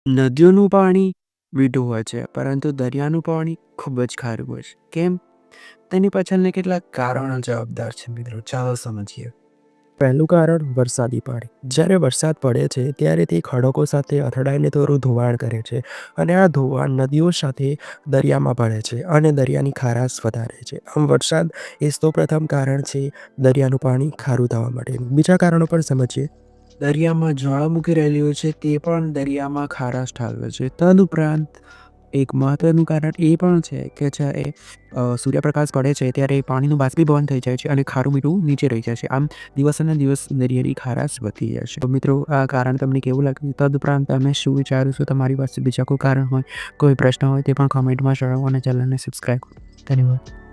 નદીઓનું પાણી મીઠું હોય છે, પરંતુ દરિયાનું પાણી ખૂબ જ ખારું હોય છે. કેમ? તેની પાછળના કેટલાક કારણો જવાબદાર છે મિત્રો. ચાલો સમજીએ. પહેલું કારણ વરસાદી પાણી. જ્યારે વરસાદ પડે છે ત્યારે તે ખડકો સાથે અથડાઈને થોડું ધોવાણ કરે છે અને આ ધોવાણ નદીઓ સાથે દરિયામાં ભળે છે અને દરિયાની ખારાશ વધારે છે. આમ વરસાદ એ સૌપ્રથમ કારણ છે દરિયાનું પાણી ખારું થવા માટેનું. બીજા કારણો પણ સમજીએ. દરિયામાં જ્વાળામુખી રહેલી હોય છે તે પણ દરિયામાં ખારાશ ઠાલવે છે. તદુપરાંત એક મહત્વનું કારણ એ પણ છે કે જ્યારે સૂર્યપ્રકાશ પડે છે ત્યારે પાણીનું બાષ્પીભવન થઈ જાય છે અને ખારું મીઠું નીચે રહી જાય છે. આમ દિવસેને દિવસ દરિયાની ખારાશ વધી જાય છે. તો મિત્રો આ કારણ તમને કેવું લાગ્યું? તદુપરાંત તમે શું વિચારો છો? તમારી પાસે બીજા કોઈ કારણ હોય, કોઈ પ્રશ્ન હોય તે પણ કમેન્ટમાં જણાવો અને ચેનલને સબસ્ક્રાઈબ કરો. ધન્યવાદ.